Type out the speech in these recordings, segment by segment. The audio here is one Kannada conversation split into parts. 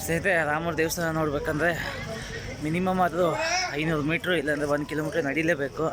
ಸ್ನೇಹಿತರೆ, ರಾಮರ ದೇವಸ್ಥಾನ ನೋಡಬೇಕಂದ್ರೆ ಮಿನಿಮಮ್ ಅದು 500 ಮೀಟ್ರು ಇಲ್ಲಾಂದರೆ 1 ಕಿಲೋಮೀಟ್ರ್ ನಡೀಲೇಬೇಕು.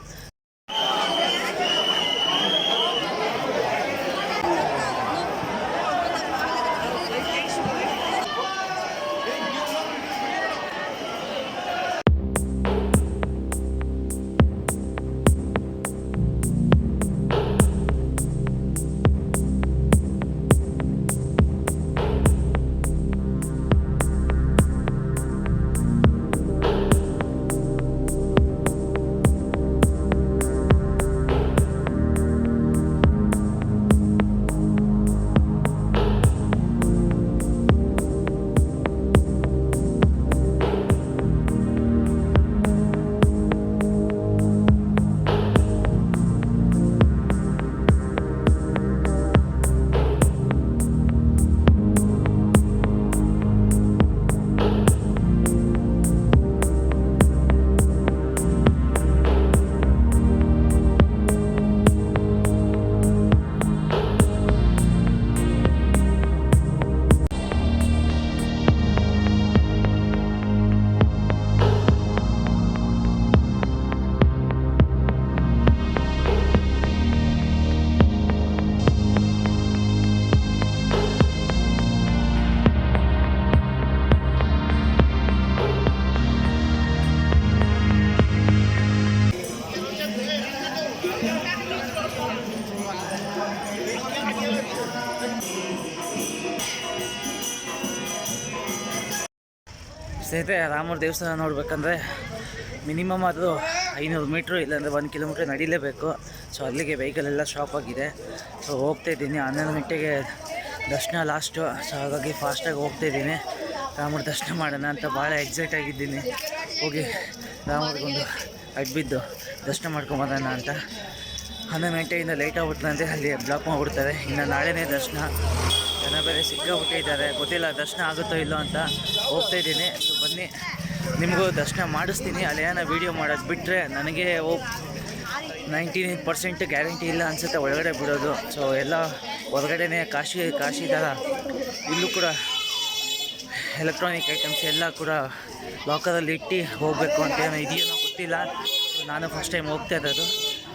ಸ್ನೇಹಿತರೆ, ರಾಮರ ದೇವಸ್ಥಾನ ನೋಡಬೇಕಂದ್ರೆ ಮಿನಿಮಮ್ ಅದು 500 ಮೀಟ್ರು ಇಲ್ಲಾಂದರೆ 1 ಕಿಲೋಮೀಟ್ರ್ ನಡೀಲೇಬೇಕು. ಸೊ ಅಲ್ಲಿಗೆ ವೆಹಿಕಲೆಲ್ಲ ಸ್ಟಾಪ್ ಆಗಿದೆ. ಸೊ ಹೋಗ್ತಾಯಿದ್ದೀನಿ. 11 ಗಂಟೆಗೆ ದರ್ಶನ ಲಾಸ್ಟು. ಸೊ ಹಾಗಾಗಿ ಫಾಸ್ಟಾಗಿ ಹೋಗ್ತಾಯಿದ್ದೀನಿ. ರಾಮರ ದರ್ಶನ ಮಾಡೋಣ ಅಂತ ಭಾಳ ಎಕ್ಸೈಟ್ ಆಗಿದ್ದೀನಿ. ಹೋಗಿ ರಾಮರಿಗೊಂದು ಅಡ್ಬಿದ್ದು ದರ್ಶನ ಮಾಡ್ಕೊಂಬರೋಣ ಅಂತ. 11 ಗಂಟೆಯಿಂದ ಲೇಟ್ ಆಗ್ಬಿಡ್ತಂತೆ, ಅಲ್ಲಿ ಬ್ಲಾಕ್ ಮಾಡಿಬಿಡ್ತಾರೆ. ಇನ್ನು ನಾಳೆನೇ ದರ್ಶನ. ಜನ ಬೇರೆ ಸಿಕ್ಕಾಬಿಟ್ಟಿದ್ದಾರೆ, ಗೊತ್ತಿಲ್ಲ ದರ್ಶನ ಆಗುತ್ತೋ ಇಲ್ಲೋ ಅಂತ ಹೋಗ್ತಾಯಿದ್ದೀನಿ. ಸೊ ಬನ್ನಿ, ನಿಮಗೂ ದರ್ಶನ ಮಾಡಿಸ್ತೀನಿ. ಅಲ್ಲಿ ಏನೋ ವೀಡಿಯೋ ಮಾಡೋದು ಬಿಟ್ಟರೆ ನನಗೆ 99% ಗ್ಯಾರಂಟಿ ಇಲ್ಲ ಅನಿಸುತ್ತೆ ಒಳಗಡೆ ಬಿಡೋದು. ಸೊ ಎಲ್ಲ ಹೊರಗಡೆನೇ ಕಾಶಿ ಥರ ಇಲ್ಲೂ ಕೂಡ ಎಲೆಕ್ಟ್ರಾನಿಕ್ ಐಟಮ್ಸ್ ಎಲ್ಲ ಕೂಡ ಲಾಕರಲ್ಲಿ ಇಟ್ಟು ಹೋಗಬೇಕು ಅಂತ ಏನೋ ಇದೆಯೋ ಗೊತ್ತಿಲ್ಲ. ಸೊ ನಾನು ಫಸ್ಟ್ ಟೈಮ್ ಹೋಗ್ತಾ ಇರೋದು.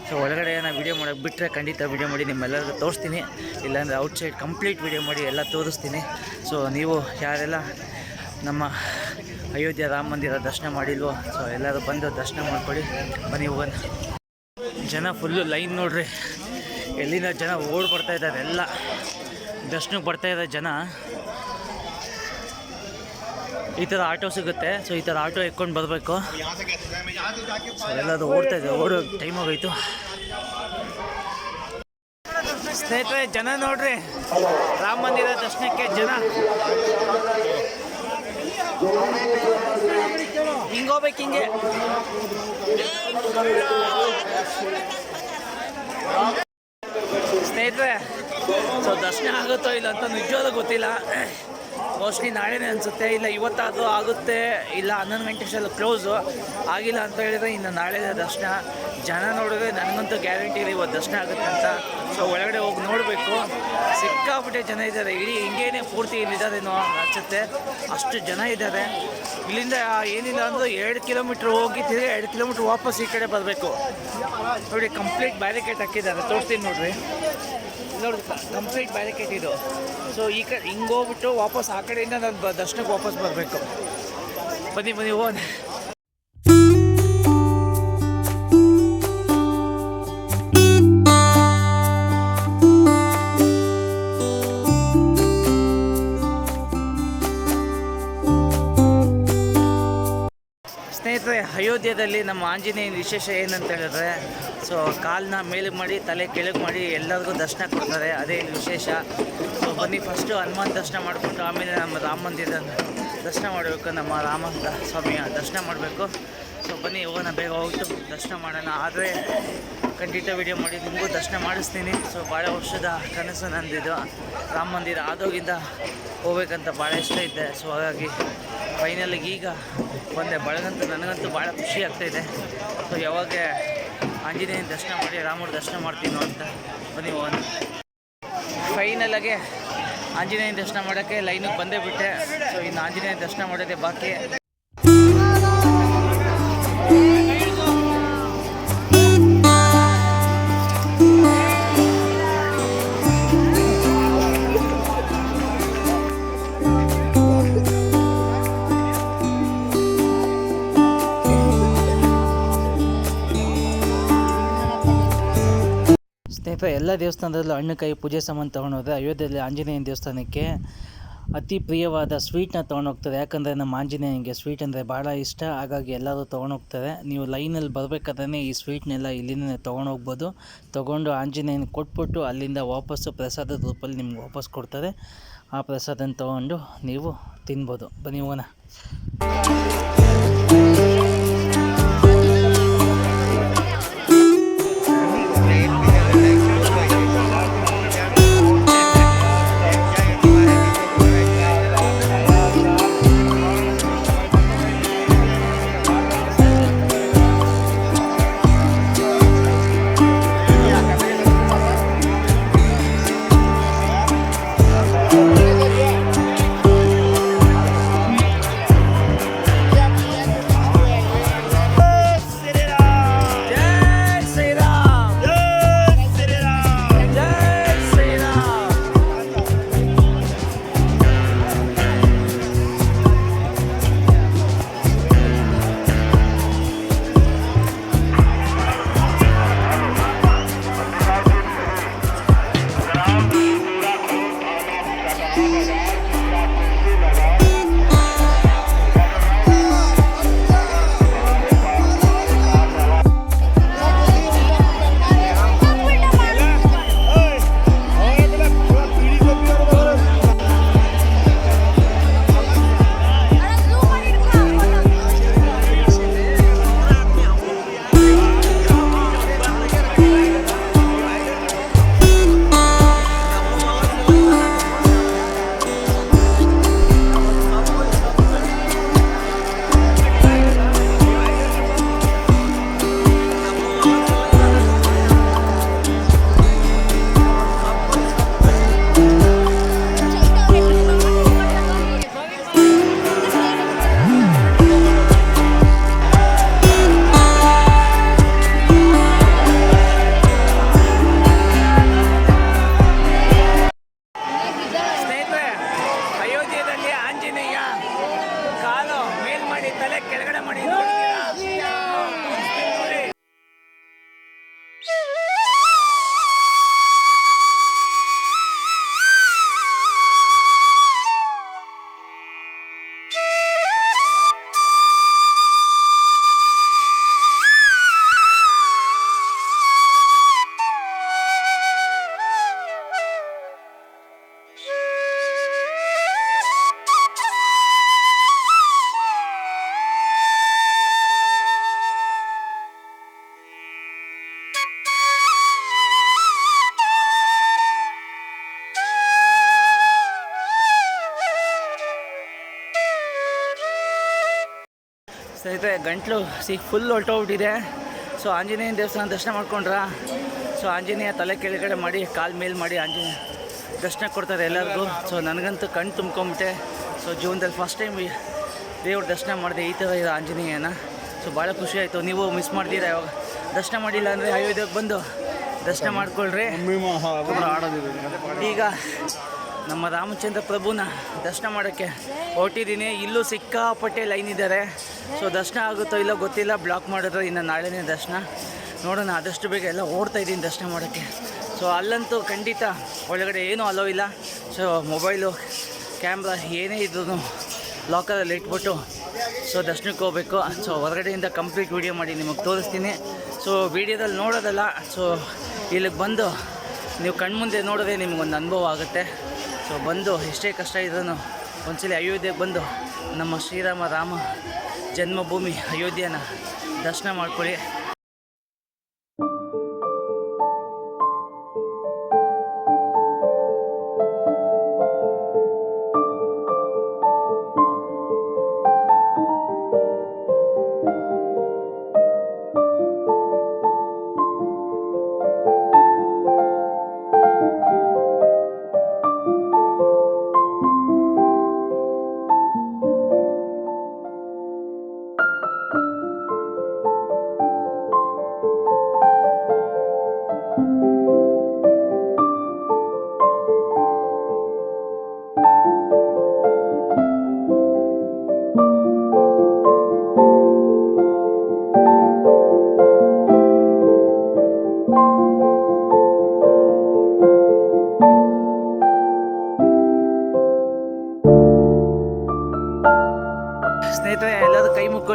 ಸೊ ಒಳಗಡೆ ಏನೋ ವೀಡಿಯೋ ಮಾಡೋಕ್ಕೆ ಬಿಟ್ಟರೆ ಖಂಡಿತ ವೀಡಿಯೋ ಮಾಡಿ ನಿಮ್ಮೆಲ್ಲರಿಗೂ ತೋರಿಸ್ತೀನಿ. ಇಲ್ಲಾಂದರೆ ಔಟ್ಸೈಡ್ ಕಂಪ್ಲೀಟ್ ವೀಡಿಯೋ ಮಾಡಿ ಎಲ್ಲ ತೋರಿಸ್ತೀನಿ. ಸೊ ನೀವು ಯಾರೆಲ್ಲ ನಮ್ಮ ಅಯೋಧ್ಯೆ ರಾಮ ಮಂದಿರ ದರ್ಶನ ಮಾಡಿಲ್ವೋ, ಸೊ ಎಲ್ಲರೂ ಬಂದು ದರ್ಶನ ಮಾಡ್ಕೊಳ್ಳಿ. ಬನ್ನಿ ಹೋಗೋಣ. ಜನ ಫುಲ್ಲು ಲೈನ್ ನೋಡ್ರಿ, ಎಲ್ಲಿಂದ ಜನ ಓಡ್ ಬರ್ತಾಯಿದ್ದಾರೆ. ಎಲ್ಲ ದರ್ಶನಕ್ಕೆ ಬರ್ತಾಯಿದ್ದಾರೆ ಜನ. ಈ ಥರ ಆಟೋ ಸಿಗುತ್ತೆ. ಸೊ ಈ ಥರ ಆಟೋ ಎಕ್ಕೊಂಡು ಬರಬೇಕು. ಸೊ ಎಲ್ಲರೂ ಓಡ್ತಾಯಿದೆ, ಓಡೋ ಟೈಮ್ ಆಗೋಯ್ತು. ಸ್ನೇಹಿತರೆ, ಜನ ನೋಡ್ರಿ, ರಾಮ ಮಂದಿರ ದರ್ಶನಕ್ಕೆ ಜನ ಹಿಂಗೋಗ್ಬೇಕು ಹಿಂಗೆ. ಸ್ನೇಹಿತರೆ, ಸೊ ದರ್ಶನ ಆಗುತ್ತೋ ಇಲ್ಲ ಅಂತ ನಿಜವಾದ ಗೊತ್ತಿಲ್ಲ. ಮೋಸ್ಟ್ಲಿ ನಾಳೆನೇ ಅನಿಸುತ್ತೆ, ಇಲ್ಲ ಇವತ್ತಾದರೂ ಆಗುತ್ತೆ, ಇಲ್ಲ 11 ಗಂಟೆಷ್ಟೆಲ್ಲ ಕ್ಲೋಸು ಆಗಿಲ್ಲ ಅಂತ ಹೇಳಿದರೆ ಇನ್ನು ನಾಳೆ ದರ್ಶನ. ಜನ ನೋಡಿದ್ರೆ ನನಗಂತೂ ಗ್ಯಾರಂಟಿ ಇದೆ ಇವತ್ತು ದರ್ಶನ ಆಗುತ್ತೆ ಅಂತ. ಸೊ ಒಳಗಡೆ ಹೋಗಿ ನೋಡಬೇಕು. ಸಿಕ್ಕಾಬಿಟ್ಟೆ ಜನ ಇದ್ದಾರೆ. ಇಡೀ ಹಿಂಗೇನೆ ಪೂರ್ತಿ ಇಲ್ಲಿದ್ದಾರೇನೋ ಅನಿಸುತ್ತೆ, ಅಷ್ಟು ಜನ ಇದ್ದಾರೆ. ಇಲ್ಲಿಂದ ಏನಿಲ್ಲ ಅಂದರೂ 2 ಕಿಲೋಮೀಟ್ರ್ ಹೋಗಿ ತಿರುಗಿ 2 ಕಿಲೋಮೀಟ್ರ್ ವಾಪಸ್ ಈ ಕಡೆ ಬರಬೇಕು. ನೋಡಿ, ಕಂಪ್ಲೀಟ್ ಬ್ಯಾರಿಕೇಡ್ ಹಾಕಿದ್ದಾರೆ, ತೋರಿಸ್ತೀನಿ ನೋಡ್ರಿ. ನೋಡಿ, ಕಂಪ್ಲೀಟ್ ಬ್ಯಾರಿಕೇಡ್ ಇದು. ಸೊ ಈ ಕಡೆ ಹಿಂಗೆ ಹೋಗ್ಬಿಟ್ಟು ವಾಪಸ್ ಆ ಕಡೆಯಿಂದ ನಾನು ದರ್ಶನಕ್ಕೆ ವಾಪಸ್ ಬರಬೇಕು. ಬನ್ನಿ ಹೋಗೋಣ. ಸ್ನೇಹಿತರೆ, ಅಯೋಧ್ಯೆಯಲ್ಲಿ ನಮ್ಮ ಆಂಜನೇಯನ ವಿಶೇಷ ಏನಂತ ಹೇಳಿದ್ರೆ, ಸೊ ಕಾಲನ್ನ ಮೇಲಕ್ಕೆ ಮಾಡಿ ತಲೆ ಕೆಳಗೆ ಮಾಡಿ ಎಲ್ಲರಿಗೂ ದರ್ಶನ ಕೊಡ್ತಾರೆ. ಅದೇ ವಿಶೇಷ. ಸೊ ಬನ್ನಿ, ಫಸ್ಟು ಹನುಮಾನ್ ದರ್ಶನ ಮಾಡಿಕೊಂಡು ಆಮೇಲೆ ನಮ್ಮ ರಾಮ ಮಂದಿರ ದರ್ಶನ ಮಾಡಬೇಕು. ನಮ್ಮ ರಾಮ ಸ್ವಾಮಿಯ ದರ್ಶನ ಮಾಡಬೇಕು. ಸೊ ಬನ್ನಿ ಹೋಗೋಣ, ಬೇಗ ಹೋಗ್ಬಿಟ್ಟು ದರ್ಶನ ಮಾಡೋಣ. ಆದರೆ ಖಂಡಿತ ವಿಡಿಯೋ ಮಾಡಿ ನಿಮಗೂ ದರ್ಶನ ಮಾಡಿಸ್ತೀನಿ. ಸೊ ಭಾಳ ವರ್ಷದ ಕನಸು ನಂದಿದ್ದು ರಾಮ ಮಂದಿರ ಆದೋಗಿಂದ ಹೋಗ್ಬೇಕಂತ ಭಾಳ ಇಷ್ಟ ಇದ್ದೆ. ಸೊ ಹಾಗಾಗಿ ಫೈನಲಿಗೆ ಈಗ ಒಂದೇ ನನಗಂತೂ ಭಾಳ ಖುಷಿ ಆಗ್ತಾಯಿದೆ. ಸೊ ಯಾವಾಗ ಆಂಜನೇಯನ ದರ್ಶನ ಮಾಡಿ ರಾಮರ ದರ್ಶನ ಮಾಡ್ತೀನೋ ಅಂತ. ಬನ್ನಿ ಹೋಗೋಣ. ಫೈನಲಾಗೆ ಆಂಜನೇಯನ ದರ್ಶನ ಮಾಡೋಕ್ಕೆ ಲೈನಿಗೆ ಬಂದೇ ಬಿಟ್ಟೆ. ಸೊ ಇನ್ನು ಆಂಜನೇಯನ ದರ್ಶನ ಮಾಡೋದೇ ಬಾಕಿ. ಸ್ನೇಹಿತರೆ, ಎಲ್ಲ ದೇವಸ್ಥಾನದಲ್ಲೂ ಹಣ್ಣುಕಾಯಿ ಪೂಜೆ ಸಾಮಾನು ತೊಗೊಂಡೋದ್ರೆ ಅಯೋಧ್ಯೆಯಲ್ಲಿ ಆಂಜನೇಯನ ದೇವಸ್ಥಾನಕ್ಕೆ ಅತಿ ಪ್ರಿಯವಾದ ಸ್ವೀಟ್ನ ತೊಗೊಂಡೋಗ್ತಾರೆ. ಯಾಕಂದರೆ ನಮ್ಮ ಆಂಜನೇಯನಿಗೆ ಸ್ವೀಟ್ ಅಂದರೆ ಭಾಳ ಇಷ್ಟ. ಹಾಗಾಗಿ ಎಲ್ಲರೂ ತೊಗೊಂಡೋಗ್ತಾರೆ. ನೀವು ಲೈನಲ್ಲಿ ಬರಬೇಕಾದ್ರೆ ಈ ಸ್ವೀಟ್ನೆಲ್ಲ ಇಲ್ಲಿಂದ ತೊಗೊಂಡೋಗ್ಬೋದು. ತೊಗೊಂಡು ಆಂಜನೇಯನ ಕೊಟ್ಬಿಟ್ಟು ಅಲ್ಲಿಂದ ವಾಪಸ್ಸು ಪ್ರಸಾದದ ರೂಪಲ್ಲಿ ನಿಮ್ಗೆ ವಾಪಸ್ ಕೊಡ್ತಾರೆ. ಆ ಪ್ರಸಾದನ ತೊಗೊಂಡು ನೀವು ತಿನ್ಬೋದು. ಬನ್ನಿ ಹೋಗೋಣ. ಸ್ನೇಹಿತರೆ, ಗಂಟ್ಲು ಫುಲ್ ಹೊರಟೋಗ್ಬಿಟ್ಟಿದೆ. ಸೊ ಆಂಜನೇಯನ ದೇವಸ್ಥಾನ ದರ್ಶನ ಮಾಡ್ಕೊಂಡ್ರಾ? ಸೊ ಆಂಜನೇಯ ತಲೆ ಕೆಳಗಡೆ ಮಾಡಿ ಕಾಲು ಮೇಲೆ ಮಾಡಿ ಆಂಜನೇಯ ದರ್ಶನ ಕೊಡ್ತಾರೆ ಎಲ್ಲರಿಗೂ. ಸೊ ನನಗಂತೂ ಕಣ್ಣು ತುಂಬ್ಕೊಂಬಿಟ್ಟೆ. ಸೊ ಜೀವನದಲ್ಲಿ ಫಸ್ಟ್ ಟೈಮ್ ದೇವ್ರ ದರ್ಶನ ಮಾಡಿದೆ ಈ ಥರ ಇದೆ ಆಂಜನೇಯನ. ಸೊ ಭಾಳ ಖುಷಿ ಆಯಿತು. ನೀವು ಮಿಸ್ ಮಾಡ್ತೀರಾ, ಇವಾಗ ದರ್ಶನ ಮಾಡಿಲ್ಲ ಅಂದರೆ ಅಯೋಧ್ಯೆಗೆ ಬಂದು ದರ್ಶನ ಮಾಡ್ಕೊಳ್ರಿ. ಈಗ ನಮ್ಮ ರಾಮಚಂದ್ರ ಪ್ರಭುನ ದರ್ಶನ ಮಾಡೋಕ್ಕೆ ಹೊರಟಿದ್ದೀನಿ. ಇಲ್ಲೂ ಸಿಕ್ಕಾಪಟ್ಟೆ ಲೈನ್ ಇದ್ದಾರೆ. ಸೊ ದರ್ಶನ ಆಗುತ್ತೋ ಇಲ್ಲೋ ಗೊತ್ತಿಲ್ಲ, ಬ್ಲಾಕ್ ಮಾಡಿದ್ರೆ ಇನ್ನು ನಾಳೆನೇ ದರ್ಶನ. ನೋಡೋಣ, ಆದಷ್ಟು ಬೇಗ ಎಲ್ಲ ಓಡ್ತಾಯಿದ್ದೀನಿ ದರ್ಶನ ಮಾಡೋಕ್ಕೆ. ಸೊ ಅಲ್ಲಂತೂ ಖಂಡಿತ ಒಳಗಡೆ ಏನೂ ಅಲೋ ಇಲ್ಲ. ಸೊ ಮೊಬೈಲು ಕ್ಯಾಮ್ರಾ ಏನೇ ಇದ್ರೂ ಲಾಕರಲ್ಲಿ ಇಟ್ಬಿಟ್ಟು ಸೊ ದರ್ಶನಕ್ಕೆ ಹೋಗಬೇಕು. ಸೊ ಹೊರಗಡೆಯಿಂದ ಕಂಪ್ಲೀಟ್ ವೀಡಿಯೋ ಮಾಡಿ ನಿಮಗೆ ತೋರಿಸ್ತೀನಿ. ಸೊ ವೀಡಿಯೋದಲ್ಲಿ ನೋಡೋದಲ್ಲ, ಸೊ ಇಲ್ಲಿಗೆ ಬಂದು ನೀವು ಕಣ್ಮುಂದೆ ನೋಡಿದ್ರೆ ನಿಮಗೊಂದು ಅನುಭವ ಆಗುತ್ತೆ. ಸೊ ಬಂದು ಎಷ್ಟೇ ಕಷ್ಟ ಇದ್ರೂ ಒಂದ್ಸಲಿ ಅಯೋಧ್ಯೆಗೆ ಬಂದು ನಮ್ಮ ರಾಮ ಜನ್ಮಭೂಮಿ ಅಯೋಧ್ಯೆನ ದರ್ಶನ ಮಾಡ್ಕೊಳ್ಳಿ.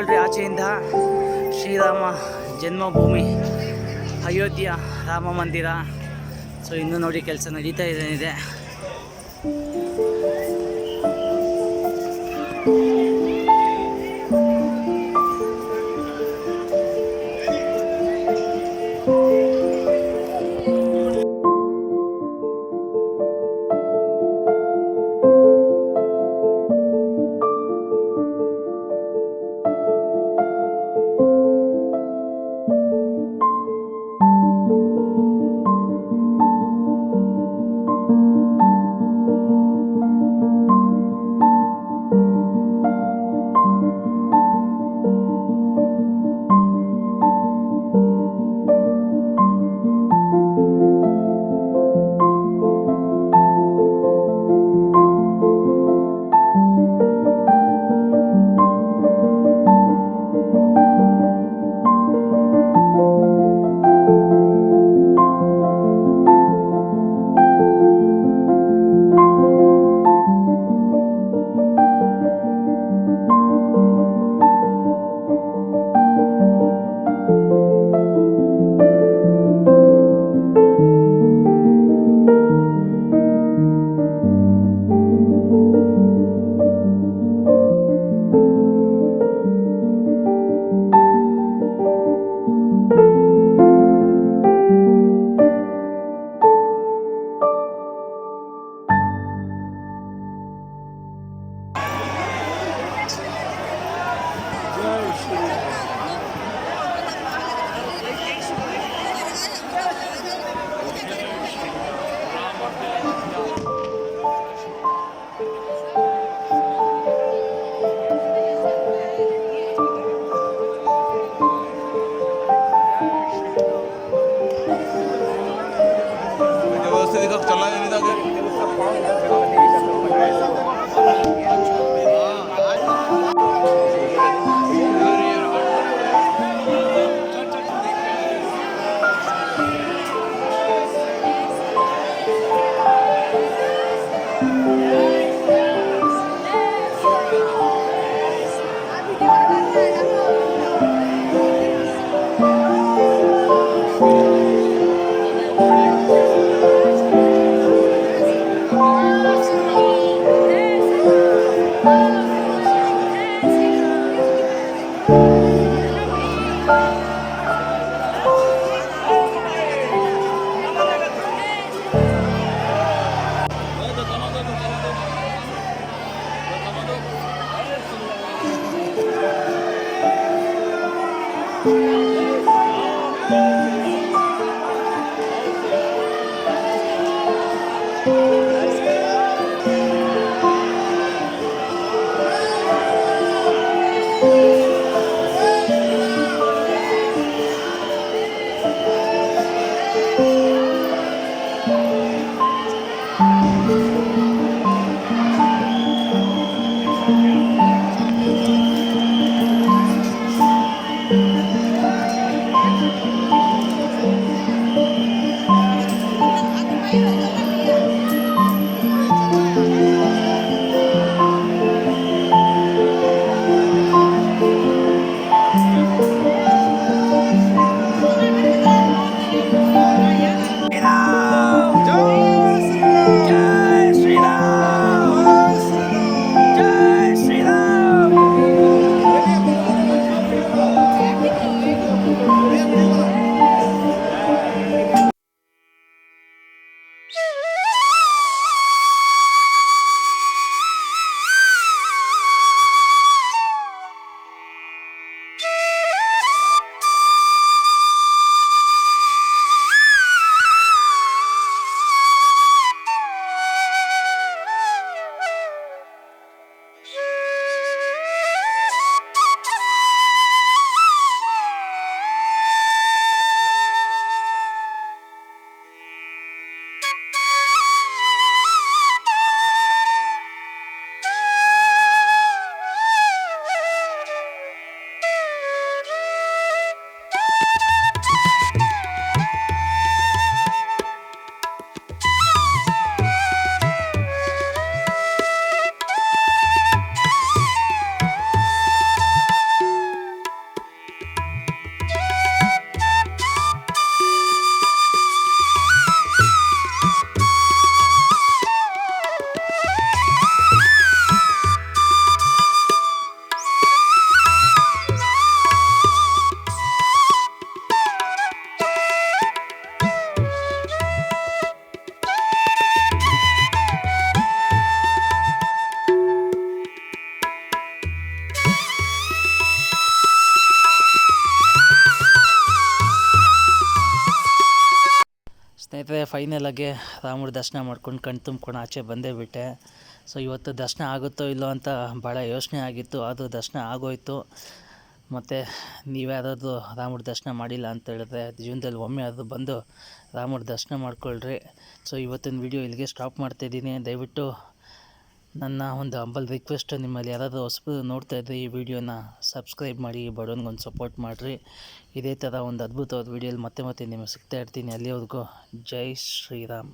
ನೋಡ್ಕೊಳ್ರಿ ಆಚೆಯಿಂದ ಶ್ರೀರಾಮ ಜನ್ಮಭೂಮಿ ಅಯೋಧ್ಯ ರಾಮ ಮಂದಿರ. ಸೊ ಇನ್ನೂ ನೋಡಿ ಕೆಲಸ ನಡೀತಾ ಇದೆ. ಸ್ನೇಹಿತರೆ ಫೈನಲಾಗಿ ರಾಮರ ದರ್ಶನ ಮಾಡ್ಕೊಂಡು ಕಣ್ ತುಂಬ್ಕೊಂಡು ಆಚೆ ಬಂದೇ ಬಿಟ್ಟೆ. ಸೊ ಇವತ್ತು ದರ್ಶನ ಆಗುತ್ತೋ ಇಲ್ಲೋ ಅಂತ ಭಾಳ ಯೋಚನೆ ಆಗಿತ್ತು, ಅದು ದರ್ಶನ ಆಗೋಯ್ತು. ಮತ್ತು ನೀವ್ಯಾರಾದರೂ ರಾಮರ ದರ್ಶನ ಮಾಡಿಲ್ಲ ಅಂತ ಹೇಳಿದ್ರೆ ಜೀವನದಲ್ಲಿ ಒಮ್ಮೆ ಅದು ಬಂದು ರಾಮರ ದರ್ಶನ ಮಾಡ್ಕೊಳ್ರಿ. ಸೊ ಇವತ್ತಿನ ವಿಡಿಯೋ ಇಲ್ಲಿಗೆ ಸ್ಟಾಪ್ ಮಾಡ್ತಾಯಿದ್ದೀನಿ. ದಯವಿಟ್ಟು ನನ್ನ ಒಂದು ಹಂಬಲ್ ರಿಕ್ವೆಸ್ಟ್, ನಿಮ್ಮಲ್ಲಿ ಯಾರಾದರೂ ಹೊಸಬರು ನೋಡ್ತಾ ಇದ್ದರೆ ಈ ವಿಡಿಯೋನ ಸಬ್ಸ್ಕ್ರೈಬ್ ಮಾಡಿ, ಬಡವನಿಗೊಂದು ಸಪೋರ್ಟ್ ಮಾಡಿರಿ. ಇದೇ ಥರ ಒಂದು ಅದ್ಭುತವಾದ ವಿಡಿಯೋಲಿ ಮತ್ತೆ ನಿಮಗೆ ಸಿಗ್ತಾ ಇರ್ತೀನಿ. ಅಲ್ಲಿವರೆಗೂ ಜೈ ಶ್ರೀರಾಮ್.